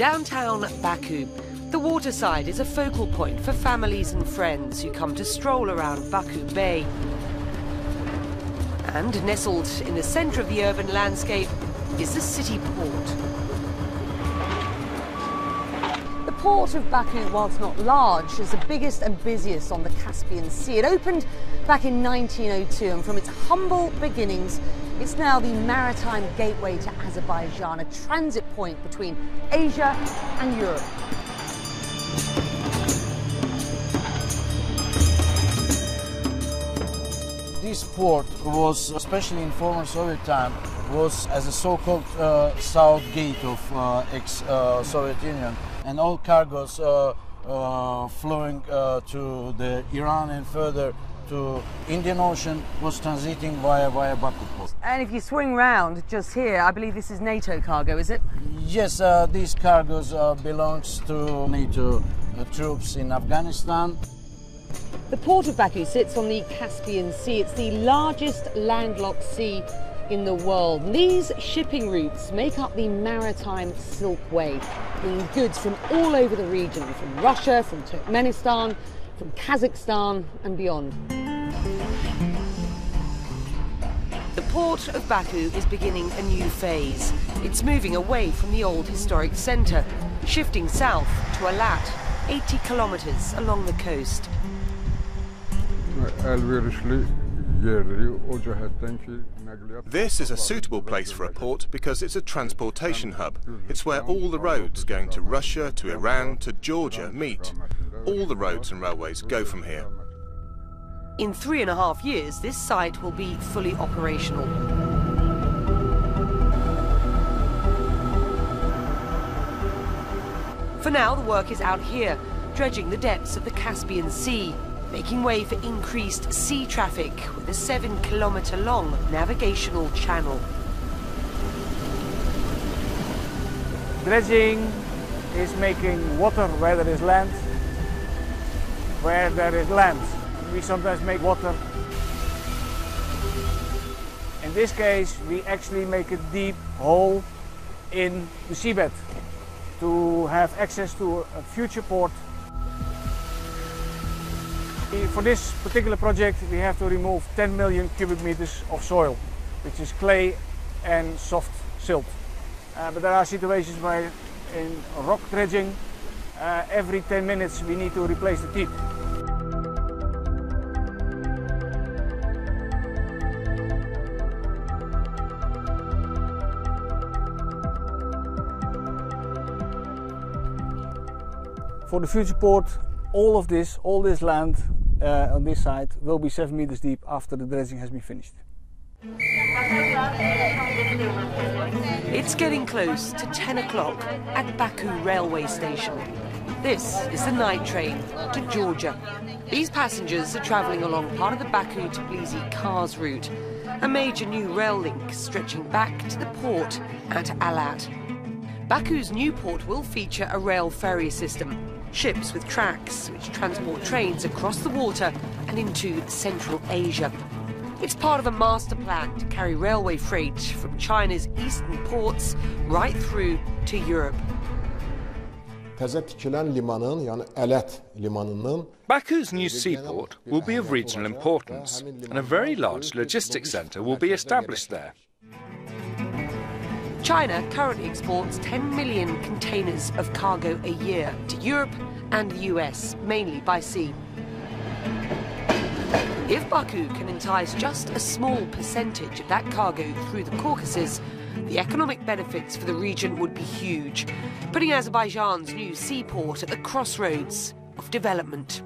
Downtown Baku, the waterside is a focal point for families and friends who come to stroll around Baku Bay. And nestled in the centre of the urban landscape is the city port. The port of Baku, whilst not large, is the biggest and busiest on the Caspian Sea. It opened back in 1902, and from its humble beginnings, it's now the maritime gateway to Azerbaijan, a transit point between Asia and Europe. This port was, especially in former Soviet time, was as a so-called south gate of ex-Soviet Union, and all cargoes flowing to the Iran and further to Indian Ocean was transiting via Baku port. And if you swing round just here, I believe this is NATO cargo, is it? Yes, these cargoes belongs to NATO troops in Afghanistan. The port of Baku sits on the Caspian Sea. It's the largest landlocked sea in the world. And these shipping routes make up the maritime Silk Way, bringing goods from all over the region, from Russia, from Turkmenistan, from Kazakhstan and beyond. The port of Baku is beginning a new phase. It's moving away from the old historic centre, shifting south to Alat, 80 kilometres along the coast. This is a suitable place for a port because it's a transportation hub. It's where all the roads going to Russia, to Iran, to Georgia meet. All the roads and railways go from here. In 3.5 years, this site will be fully operational. For now, the work is out here, dredging the depths of the Caspian Sea, making way for increased sea traffic with a 7-kilometre-long navigational channel. Dredging is making water where there is land, where there is land. We sometimes make water. In this case, we actually make a deep hole in the seabed to have access to a future port. For this particular project, we have to remove 10 million cubic meters of soil, which is clay and soft silt. But there are situations where in rock dredging, every 10 minutes we need to replace the tip. For the future port, all this land on this side will be 7 meters deep after the dredging has been finished. It's getting close to 10 o'clock at Baku railway station. This is the night train to Georgia. These passengers are travelling along part of the Baku-Tbilisi-Kars route, a major new rail link stretching back to the port at Alat. Baku's new port will feature a rail ferry system, ships with tracks which transport trains across the water and into Central Asia. It's part of a master plan to carry railway freight from China's eastern ports right through to Europe. Baku's new seaport will be of regional importance, and a very large logistics centre will be established there. China currently exports 10 million containers of cargo a year to Europe and the US, mainly by sea. If Baku can entice just a small percentage of that cargo through the Caucasus, the economic benefits for the region would be huge, putting Azerbaijan's new seaport at the crossroads of development.